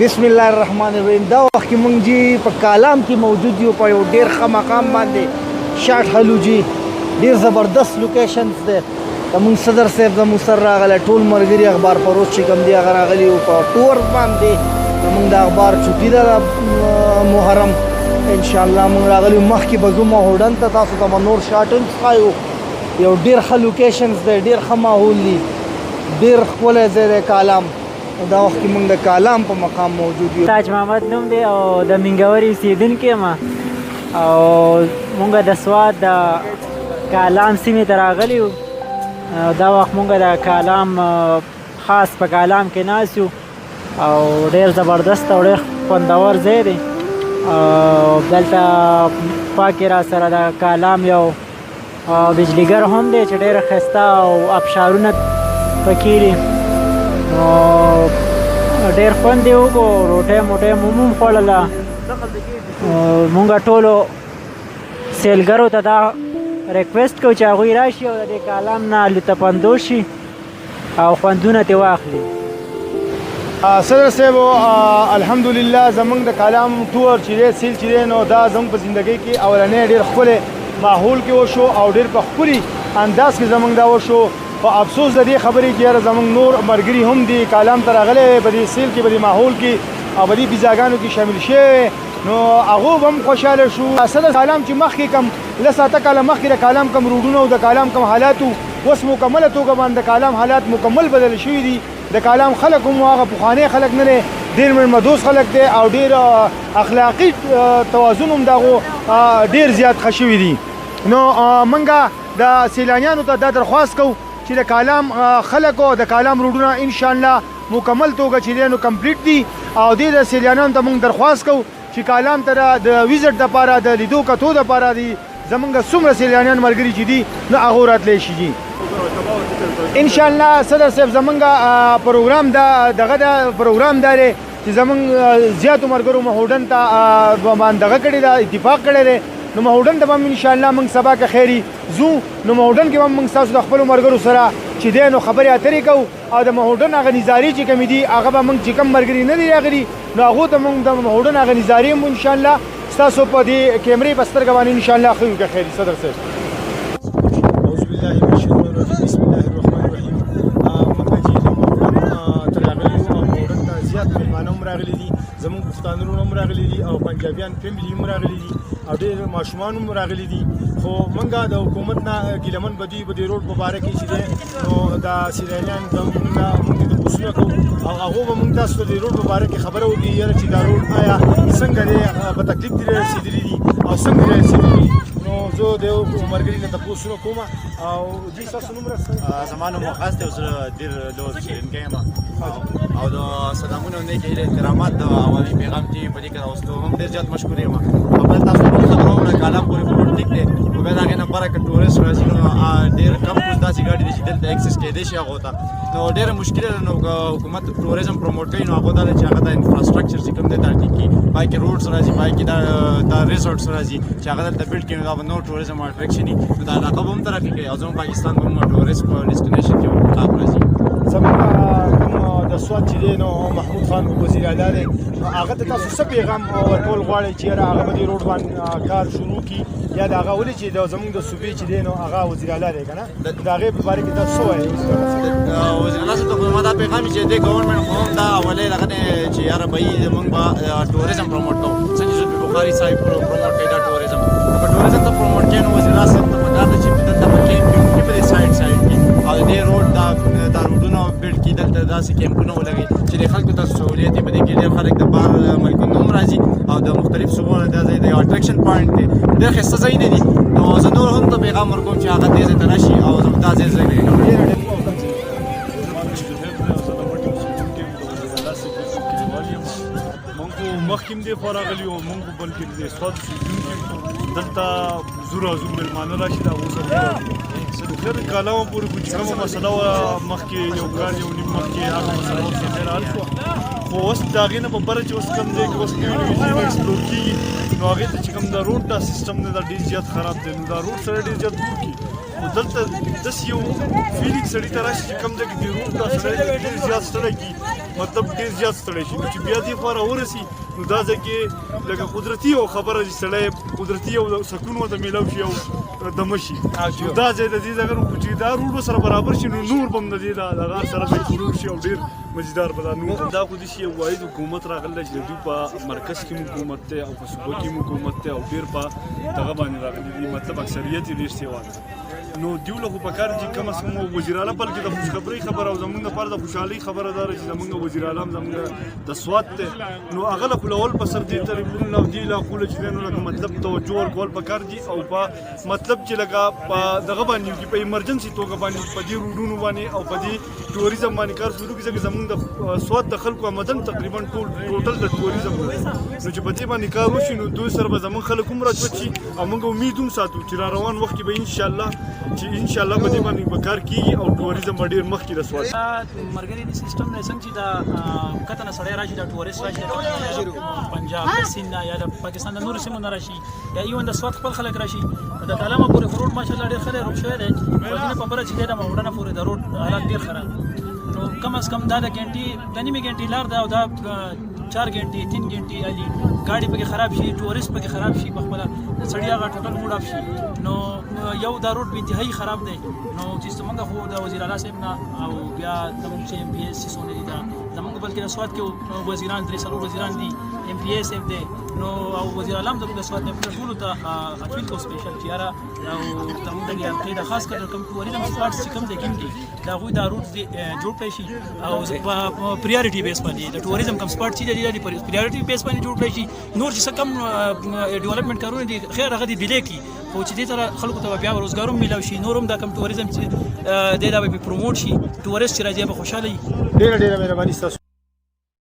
بسم الله الرحمن الرحیم. دا وخت کې مونږ جی په کالام کې موجود یو په یو ډیر ښه مقام باندې شاټ هلوجي ډیر زبردست لوکیشنز دی. زمونږ صدر صاحب زمونږ سره راغلی ټول ملګري اخبار فروش چې کوم دی هغه راغلي وو په ټور باندې. زمونږ د اخبار چوټي ده محرم انشاءالله مونږ راغلي وو. مخکې به ځو ماهوډن ته تاسو ته به نور شاټنز ښایو. یو ډیر ښه لوکیشنز دی ډیر ښه ماحول دی ډیر ښکلی ځای دی کالام. دا وخت کې موږ د کالام په مقام موجود یو. تاج محمد نوم دی او د منګوري اوسېدونکی یم او موږ د سوات د کالام سیمې ته راغلي یو. دا وخت موږ د کالام خاص په کالام کې ناست یو او ډېر زبردست او ډېر خوندور ځای دی. دلته خوا کې را سره د کالام یو بجلیګر هم دی چې ډېر ښایسته او ابشارونه پکې دي. نو ډېر خوند یې وکړو. روټۍ موټۍ مو هم خوړله. مونږ ټولو سیلګرو ته دا ریکویسټ کوو چې هغوی راشي او د دې کالام نه لطفاندوز شي او خوندونه ترې واخلي. صدر صاحب الحمدلله زمونږ د کالام ټور چې دی سیل چې دی نو دا زموږ په زندګۍ کې اولنی ډېر ښکلی ماحول کې وشو او ډېر په ښکلي انداز کې زمونږ دا وشو. په افسوس د دې خبرې چې یاره زمونږ نور ملګري هم دي کالام ته راغلی په دې سیل کې په دې ماحول کې او په دې پیزاګانو کې شامل شوی نو هغوی به هم خوشحاله شو. صدر کالام چې مخکې کم لس اته کاله مخکې د کالام کم روډونه او د کالام کم حالات اوس مکمله توګه باندې د کالام حالات مکمل بدل شوي دي. د کالام خلک هم هغه پخوانی خلک نه دی ډېر مېلمهدوست خلک دی او ډېر اخلاقي توازن هم د هغو ډېر زیات ښه شوي دي. نو موږ د سیلانیانو ته دا درخواست کوو چې د کالام خلکو د کالام روډونه انشاءالله مکمل توګه چې دی نو کمپلیټ دي او دې د سیلانیانو ته موږ درخواست کوو چې کالام ته د ویزټ دپاره د لیدو کتو دپاره دي زمونږ څومره سیلانیان ملګري چې دي نو هغو راتلی شي دي انشاءالله. صدر صاحب زمونږ پروګرام دغه د پروګرام دا دی چې زمونږ زیاتو ملګرو مهوډن ته باندې دغه کړې ده اتفاق کړی دی. نو مهوډن ته به هم انشاءالله موږ سبا که خیري ځو. نو مهوډن کې به هم موږ ستاسو د خپلو ملګرو سره چې دی نو خبرې اترې کوو او د مهوډن هغه نظارې چې کومې دي هغه به موږ چې کوم ملګري نه دي راغلي نو هغو ته موږ د مهوډن هغه نظارې هم انشاءالله ستاسو په دې کیمرې په سترګه باندې انشاءالله ښیو که خیري. صدر صاحب اعوذ بالله من الشیطان الرجیم بسم الله الرحمن الرحیم. موږ چې مهوډن ته راغلي یو او مهوډن ته زیات مېلمانه هم راغلي دي زموږ پښتانه هم راغلي دي او پنجابیان فیملي هم راغلي دي او ډېر ماشومان هم راغلي دي. خو موږ د حکومت نه ګیلمن به دوی په دې روډ په باره کې چې دی نو دا سیلانیان زموږ نه موږ تپوسونه کوو او هغو به موږ تاسو ته د روډ په باره کې خبره وکړي یاره چې دا روډ آیا څنګه دی په تکلیف دې رسېدلي دي او څنګه دې رسېدلي دي. نو زه د یو ملګري نه تپوسونه کوم او جی ستاسو نوم زما نوم وقاص دی او زه ډېر لوی څېړونکی یم او د سلامونه او نیک هیلې احترامات د عوامي پیغام ټي په دې کې راوستو هم ډېر زیات مشکور یم. او بل تاسو ټول خبره وکړه کالام پورې روډ ټیک دی خو بیا د هغې نه بره که ټورسټ راځي نو ډېر کم اوس داسې ګاډي دي چې دلته اکسس کېدی شي هغو ته نو ډېره مشکله ده. نو که حکومت ټوریزم پروموټ کوي نو هغو دا ده چې هغه د انفراسټرکچر چې کوم دی دا ټیک کړي پای کې روډس راځي پای کې دا ریزورټس راځي چې هغه دلته بلډ کړي نو دا به نور ټوریزم اټریکشن وي نو دا علاقه به هم ترقي کوي او زموږ پاکستان به هم ټورسټ په ډیسټینیشن کې خاص راځي. زمونږ کوم د سوات چې دی نو محمود خان وزیر اعلی دی هغه ته تاسو څه پیغام ورکول غواړئ چې یاره هغه به دې روډ باندې کار شروع کړي یا د هغه ولې چې زموږ د صوبې چې دی نو هغه وزیر اعلی دی که نه د هغې په باره کې تاسو څه وایئ؟ وزیر اعلی صاحب ته خو زما دا پیغام وي چې دې ګورنمنټ خو هم دا اولۍ دغه دی چې یاره بهي زمونږ به ټوریزم پروموټ کوو څنګه چې بخاري صاحب پروموټ کوي دا ټوریزم په ټوریزم ته پروموټ کوي نو وزیر اعلی صاحب ته پکار ده چې دلته به کیمپ وکړي په دې سایډ کې او د دې روډ دا روډونه بلډ کړي دلته داسې کیمپونه ولګوي چې د خلکو ته سهولیت وي. په دې کې ډېر خلک د بهر ملکونو هم راځي او د مختلف صوبو نه دا ځای د یو اټریکشن پوینټ دی ډېر ښایسته ځایونه دي. نو زه نور هم ته پیغام ورکوم چې هغه دې ځای ته راشي او زموږ دا ځای مخکې هم دې خوا راغلي وو مونږ بلکې د سوات اوسېدونکي دلته زور او زور مېلمانه راشي د هغو سره خیر کالام پورې چې کومه مسله وه مخکې یو کال یو نیم مخکې هغه مسله اوس خیر حل شوه خو اوس د هغې نه په بره چې اوس کوم ځای کې اوس نوي نوي ځایونه ایکسپلور کېږي نو هغې ته چې کوم د روډ دا سیسټم دی دا ډېر زیات خراب دی نو دا روډ سره ډېر زیات دور کړي خو دلته داسې یو فیلینګ سړي ته راشي چې کوم ځای کې د روډ دا سړی ډېر زیات ستړی کړي مطلب ډیر زیات ستړی شي. نو چې بیا دې خوا راورسي نو دا ځای کې لکه قدرتي او خبره چې سړی قدرتي او سکون ورته میلاو شي او دمه شي. نو دا ځای د دې ځای نه چې دا روډ سره برابر شي نو نور به هم د دې د غار سره شروع شي او ډېر مزیدار به دا نور دا خو داسې یو واحد حکومت راغلی چې د دوی په مرکز کې حکومت دی او په صوبه کې حکومت دی او ډېر په دغه باندې راغلی دي مطلب اکثریت یې ډېر سیوا ده. نو دیو له خو پکار چې کم از کم وزیر اعلی بلکې د خوشخبری خبره او زمونږ لپاره د خوشحالي خبره ده چې زمونږ وزیر اعلی زمونږ د سواد ته نو هغه له خلول په سر دې ترې نو دی لا خو چې نو لکه مطلب توجه ورکول پکار دي او په مطلب چې لکه په دغه باندې کې په ایمرجنسي توګه باندې په دې روډونو باندې او په دې ټوریزم باندې کار شروع کړي چې زمونږ د سواد د خلکو آمدن تقریبا ټوټل د ټوریزم نو چې په دې باندې کار وشي نو دوی سره به زمونږ خلک هم راځي او موږ امید هم ساتو چې را روان وخت کې به ان شاء الله چې ان شاء الله په دې باندې به کار کیږي او ټوریزم ډېر مخکې د سواد مرګري د سیستم نه څنګه چې دا کته نه سړی راشي د ټوریست راشي د پنجاب سیند یا د پاکستان د نور سیمو نه راشي یا ایون د سواد خپل خلک راشي د کلامه پورې فروټ ماشاءالله ډېر خلک روښ شوی دی په خبره چې د موډنه پورې د روډ حالات ډېر خراب نو کم از کم دا د غنټي د نیمه غنټي لار دا او دا 4 غنټي 3 غنټي علي ګاډي پکې خراب شي ټوریست پکې خراب شي په خپل سړی هغه ټوټل موډ اف شي نو یو دا روډ به انتهایی خراب دی نو چې څنګه خو د وزیر اعلی صاحب نه او بیا د چې ام پی ایس سونه دي دا زموږ بلکې د سواد کې وزیران درې څلور وزیران دي ام پی ایس اف دی نو او وزیر اعلی هم د سواد نه ټول ته اپیل کو سپیشل چیرې او زموږ د یو د خاص کر کوم ټوریزم سپاټس چې کوم ځای کې دا غوي دا روډ جوړ کړی شي او په پریورټي بیس باندې د ټوریزم کوم سپاټ چې دی د پریورټي بیس باندې جوړ کړی شي نور چې کم ډیولپمنٹ کارونه دي خیر هغه دی ډیلی کی خو چې دې تر خلکو ته بیا روزګار هم ملو شي نور هم دا کم ټوریزم چې د دا به پروموټ شي ټوریست چې راځي به خوشاله وي. ډېر مهرباني تاسو